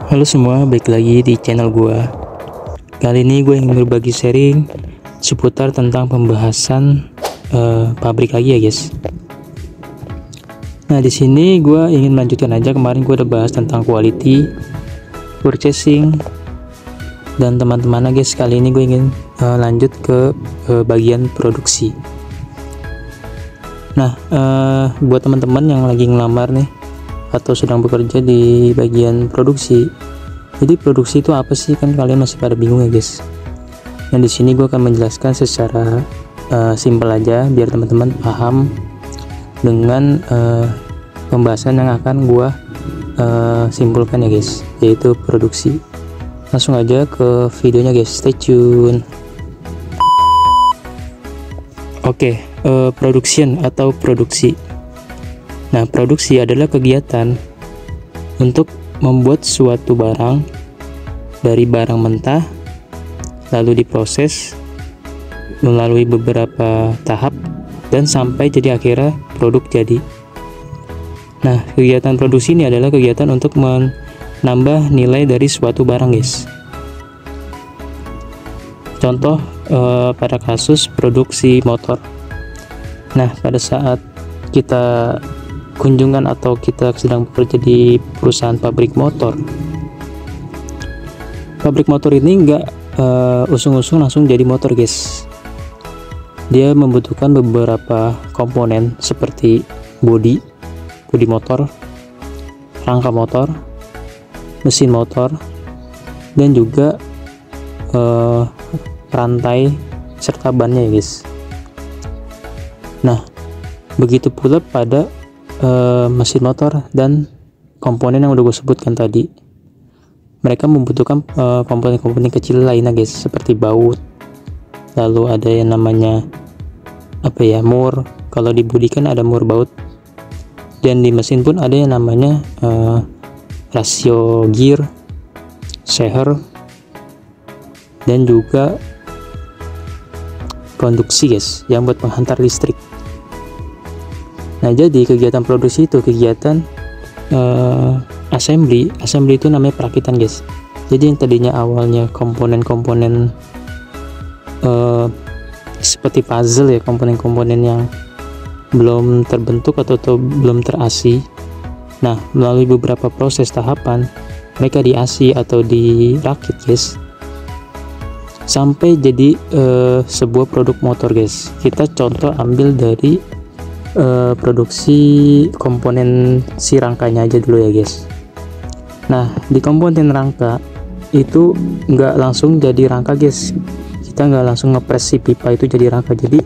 Halo semua, balik lagi di channel gua. Kali ini gue ingin berbagi sharing seputar tentang pembahasan pabrik lagi ya guys. Nah di sini gue ingin melanjutkan aja, kemarin gue udah bahas tentang quality, purchasing, dan teman-teman guys. Kali ini gue ingin lanjut ke bagian produksi. Nah buat teman-teman yang lagi ngelamar nih atau sedang bekerja di bagian produksi, jadi produksi itu apa sih, kan kalian masih pada bingung ya guys. Nah di sini gue akan menjelaskan secara simpel aja biar teman-teman paham dengan pembahasan yang akan gue simpulkan ya guys, yaitu produksi. Langsung aja ke videonya guys, stay tune. Oke, production atau produksi. Nah, produksi adalah kegiatan untuk membuat suatu barang dari barang mentah, lalu diproses melalui beberapa tahap dan sampai jadi akhirnya produk jadi. Nah, kegiatan produksi ini adalah kegiatan untuk menambah nilai dari suatu barang guys. Contoh pada kasus produksi motor. Nah, pada saat kita kunjungan atau kita sedang bekerja di perusahaan pabrik motor, pabrik motor ini enggak usung-usung langsung jadi motor guys. Dia membutuhkan beberapa komponen seperti bodi motor, rangka motor, mesin motor, dan juga rantai serta bannya ya guys. Nah begitu pula pada mesin motor dan komponen yang udah gue sebutkan tadi. Mereka membutuhkan komponen-komponen kecil lainnya guys, seperti baut, lalu ada yang namanya mur. Kalau di bodi kan ada mur baut, dan di mesin pun ada yang namanya rasio gear, shear, dan juga konduksi guys, yang buat penghantar listrik. Nah jadi kegiatan produksi itu kegiatan assembly itu namanya perakitan guys. Jadi yang tadinya awalnya komponen-komponen seperti puzzle ya, komponen-komponen yang belum terbentuk atau belum terasi. Nah melalui beberapa proses tahapan mereka diasi atau dirakit guys, sampai jadi sebuah produk motor guys. Kita contoh ambil dari produksi komponen si rangkanya aja dulu ya guys. Nah di komponen rangka itu nggak langsung jadi rangka guys, kita nggak langsung ngepres si pipa itu jadi rangka. Jadi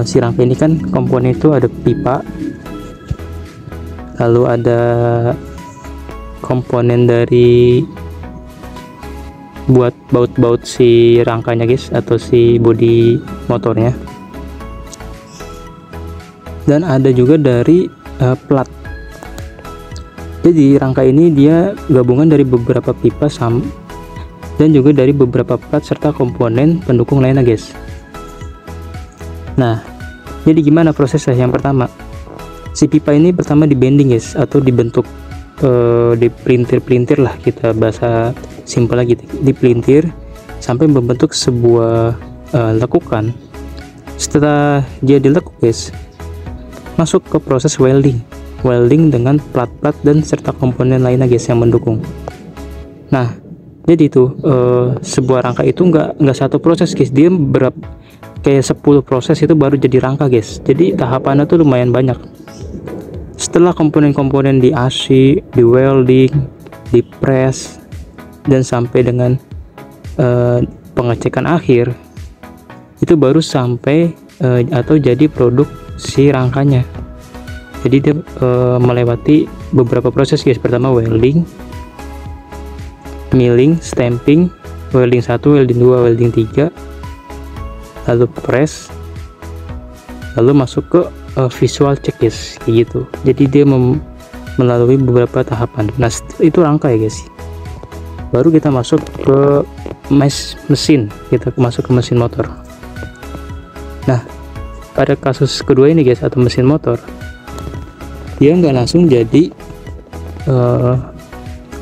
si rangka ini kan komponen itu ada pipa, lalu ada komponen dari buat baut-baut si rangkanya guys, atau si bodi motornya, dan ada juga dari plat. Jadi rangka ini dia gabungan dari beberapa pipa dan juga dari beberapa plat serta komponen pendukung lainnya guys. Nah jadi gimana prosesnya? Yang pertama, si pipa ini pertama di bending guys, atau dibentuk di pelintir lah, kita bahasa simpel lagi, dipelintir sampai membentuk sebuah lekukan. Setelah dia dilekuk guys, masuk ke proses welding dengan plat-plat dan serta komponen lainnya guys yang mendukung. Nah jadi itu sebuah rangka itu nggak satu proses guys, dia kayak 10 proses itu baru jadi rangka guys. Jadi tahapannya tuh lumayan banyak. Setelah komponen-komponen diasi, di welding, di press, dan sampai dengan pengecekan akhir, itu baru sampai atau jadi produk si rangkanya. Jadi dia melewati beberapa proses guys. Pertama welding, milling, stamping, welding 1, welding 2, welding 3, lalu press, lalu masuk ke visual check guys, kayak gitu. Jadi dia melalui beberapa tahapan. Nah itu rangka ya guys. Baru kita masuk ke mesin, kita masuk ke mesin motor. Nah pada kasus kedua ini guys, atau mesin motor, dia nggak langsung jadi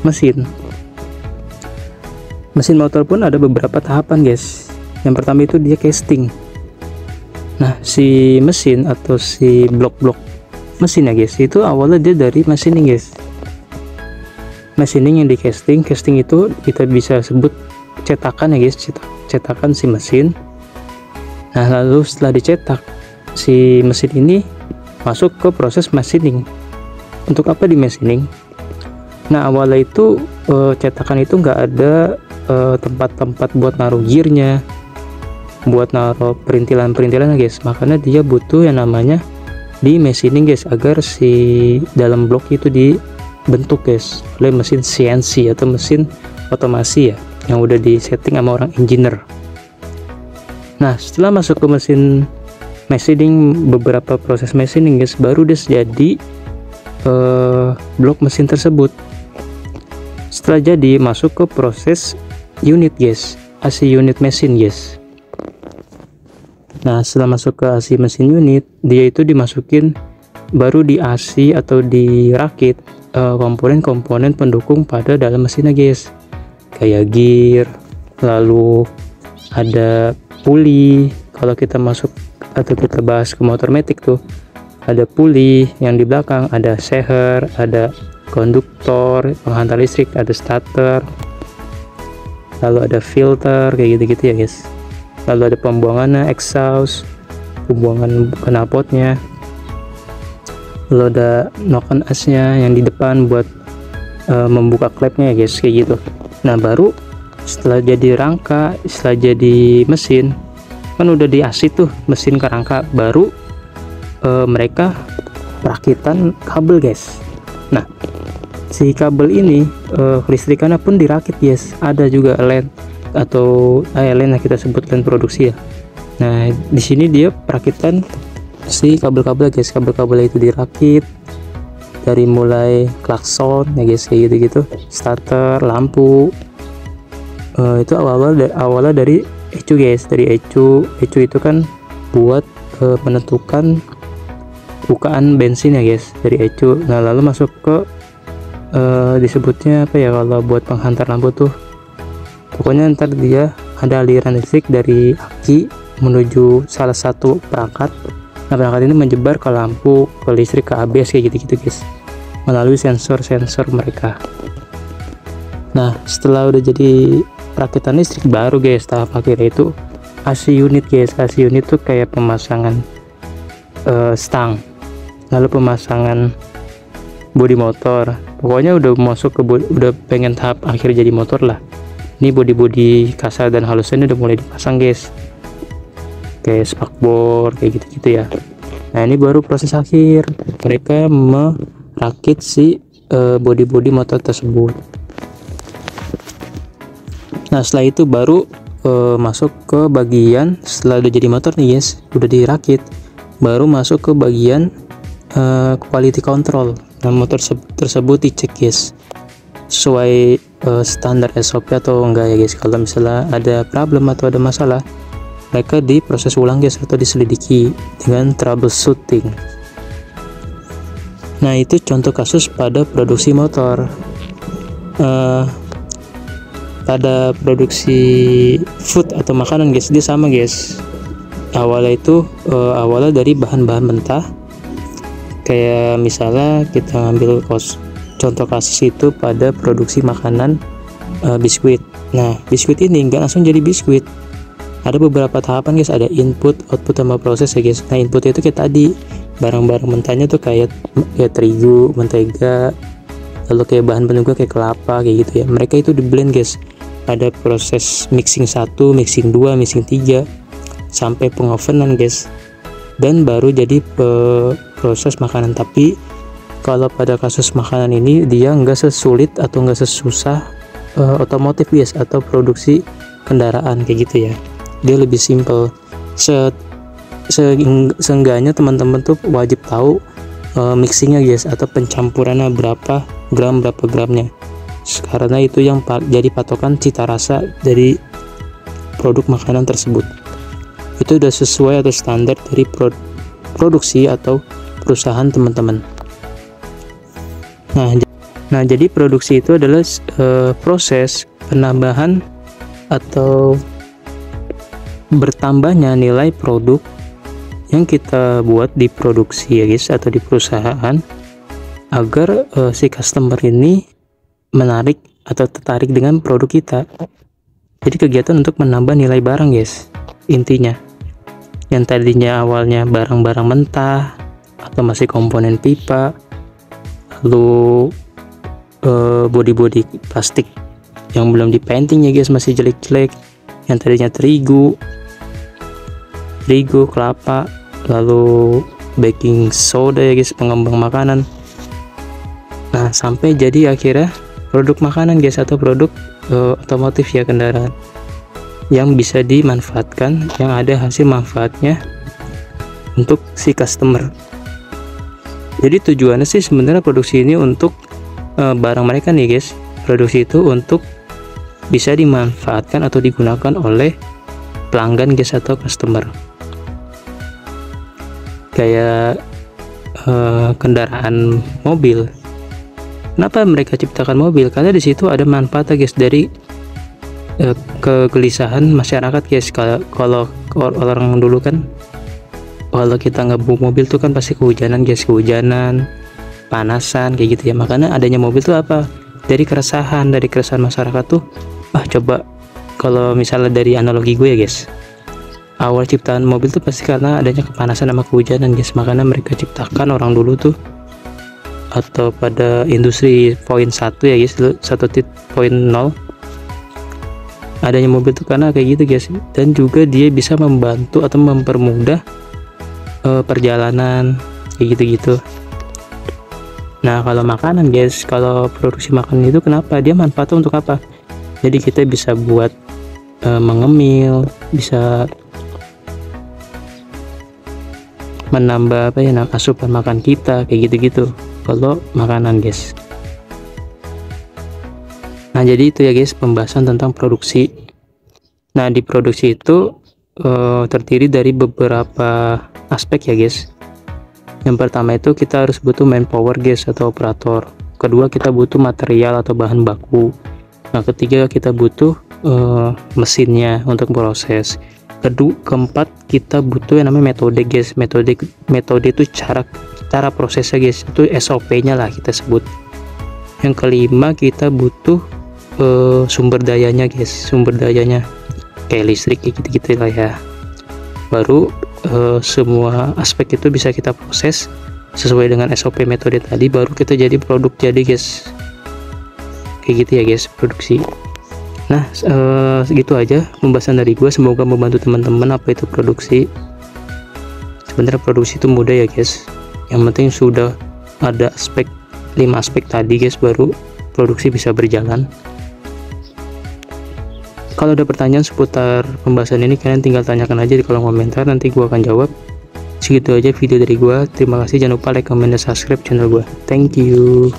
mesin, Mesin motor pun ada beberapa tahapan guys. Yang pertama itu dia casting. Nah, si mesin atau si blok-blok mesin ya guys, itu awalnya dia dari machining guys. Machining yang di casting itu kita bisa sebut cetakan ya guys, cetakan si mesin. Nah, lalu setelah dicetak, si mesin ini masuk ke proses machining. Untuk apa di machining? Nah, awalnya itu cetakan itu nggak ada tempat-tempat buat naruh gearnya, buat naruh perintilan-perintilan guys. Makanya dia butuh yang namanya di machining guys, agar si dalam blok itu dibentuk guys oleh mesin CNC atau mesin otomasi ya, yang udah di setting sama orang engineer. Nah, setelah masuk ke mesin machining, beberapa proses machining guys, baru dia jadi blok mesin tersebut. Setelah jadi, masuk ke proses unit guys, AC unit mesin guys. Nah, setelah masuk ke AC mesin unit, dia itu dimasukin, baru di AC atau dirakit komponen-komponen pendukung pada dalam mesinnya guys, kayak gear, lalu ada puli. Kalau kita masuk atau kita bahas ke motor matic tuh, ada puli yang di belakang, ada seher, ada konduktor, penghantar listrik, ada starter, lalu ada filter, kayak gitu-gitu ya guys. Lalu ada pembuangannya, exhaust, pembuangan knalpotnya, lalu ada noken asnya yang di depan buat membuka klepnya ya guys, kayak gitu. Nah, baru setelah jadi rangka, setelah jadi mesin, kan udah di AC tuh mesin ke rangka, baru mereka perakitan kabel guys. Nah, si kabel ini kelistrikannya pun dirakit guys. Ada juga line atau line yang kita sebut line produksi ya. Nah, di sini dia perakitan si kabel-kabel guys. Kabel-kabel itu dirakit dari mulai klakson ya guys, kayak gitu-gitu, starter, lampu. Itu awalnya dari ECU guys. Dari ECU itu kan buat menentukan bukaan bensin ya guys, dari ECU. Nah, lalu masuk ke disebutnya apa ya, kalau buat penghantar lampu tuh, pokoknya ntar dia ada aliran listrik dari aki menuju salah satu perangkat. Nah, perangkat ini menyebar ke lampu, ke listrik, ke ABS, kayak gitu-gitu guys, melalui sensor-sensor mereka. Nah, setelah udah jadi perakitan listrik, baru guys tahap akhirnya itu AC unit guys. AC unit tuh kayak pemasangan stang, lalu pemasangan bodi motor. Pokoknya udah masuk ke udah pengen tahap akhir jadi motor lah. Ini bodi-bodi kasar dan halusnya udah mulai dipasang guys, kayak spakbor, kayak gitu-gitu ya. Nah, ini baru proses akhir, mereka merakit si bodi-bodi motor tersebut. Nah, setelah itu baru masuk ke bagian, setelah udah jadi motor nih guys, udah dirakit, baru masuk ke bagian quality control. Nah, motor tersebut dicek guys sesuai standar SOP atau enggak ya guys. Kalau misalnya ada problem atau ada masalah, mereka diproses ulang guys atau diselidiki dengan troubleshooting. Nah, itu contoh kasus pada produksi motor. Pada produksi food atau makanan guys, dia sama guys. Awalnya dari bahan-bahan mentah. Kayak misalnya kita ngambil contoh kasus itu pada produksi makanan biskuit. Nah, biskuit ini nggak langsung jadi biskuit. Ada beberapa tahapan guys, ada input, output, sama proses ya guys. Nah, input itu kayak tadi barang-barang mentahnya tuh kayak terigu, mentega, lalu kayak bahan penunggu kayak kelapa, kayak gitu ya. Mereka itu di blend guys. Ada proses mixing 1, mixing 2, mixing 3 sampai pengovenan guys. Dan baru jadi proses makanan. Tapi kalau pada kasus makanan ini dia nggak sesulit atau nggak sesusah otomotif guys, atau produksi kendaraan kayak gitu ya. Dia lebih simple. Seenggaknya teman-teman tuh wajib tahu mixingnya guys, atau pencampurannya berapa gramnya, karena itu yang jadi patokan cita rasa dari produk makanan tersebut. Itu udah sesuai atau standar dari produksi atau perusahaan teman-teman. Nah, jadi produksi itu adalah proses penambahan atau bertambahnya nilai produk yang kita buat di produksi ya guys, atau di perusahaan, agar si customer ini menarik atau tertarik dengan produk kita. Jadi kegiatan untuk menambah nilai barang guys, intinya. Yang tadinya awalnya barang-barang mentah atau masih komponen pipa, lalu body plastik yang belum di painting ya guys, masih jelek-jelek, yang tadinya terigu, kelapa, lalu baking soda ya guys, pengembang makanan. Nah, sampai jadi akhirnya produk makanan guys, atau produk otomotif ya, kendaraan yang bisa dimanfaatkan, yang ada hasil manfaatnya untuk si customer. Jadi tujuannya sih sebenarnya produksi ini untuk barang mereka nih guys, produksi itu untuk bisa dimanfaatkan atau digunakan oleh pelanggan guys, atau customer. Kayak kendaraan mobil. Kenapa mereka ciptakan mobil? Karena di situ ada manfaat guys, dari kegelisahan masyarakat guys. Kalau orang dulu kan, kalau kita nggak bawa mobil tuh kan pasti kehujanan guys, panasan kayak gitu ya. Makanya adanya mobil tuh apa? Dari keresahan masyarakat tuh. Coba kalau misalnya dari analogi gue ya guys, awal ciptaan mobil tuh pasti karena adanya kepanasan sama kehujanan guys. Makanya mereka ciptakan orang dulu tuh, atau pada industri poin 1 ya guys, 1.0, adanya mobil tuh karena kayak gitu guys. Dan juga dia bisa membantu atau mempermudah perjalanan kayak gitu-gitu. Nah, kalau makanan guys, kalau produksi makanan itu kenapa dia manfaatnya untuk apa? Jadi kita bisa buat mengemil, bisa menambah asupan makan kita kayak gitu-gitu kalau makanan guys. Nah, jadi itu ya guys pembahasan tentang produksi. Nah, di produksi itu terdiri dari beberapa aspek ya guys. Yang pertama itu kita harus butuh manpower guys, atau operator. Kedua, kita butuh material atau bahan baku. Nah, ketiga, kita butuh mesinnya untuk proses. Keempat, kita butuh yang namanya metode guys. Metode itu cara prosesnya guys, itu SOP-nya lah kita sebut. Yang kelima, kita butuh sumber dayanya guys, kayak listrik kayak gitu-gitu lah ya. Baru semua aspek itu bisa kita proses sesuai dengan SOP metode tadi, baru kita jadi produk jadi guys, kayak gitu ya guys produksi. Nah, segitu aja pembahasan dari gue, semoga membantu teman-teman apa itu produksi. Sebenarnya produksi itu mudah ya guys, yang penting sudah ada 5 aspek tadi guys, baru produksi bisa berjalan. Kalau ada pertanyaan seputar pembahasan ini, kalian tinggal tanyakan aja di kolom komentar, nanti gue akan jawab. Segitu aja video dari gue, terima kasih, jangan lupa like, comment, dan subscribe channel gue. Thank you.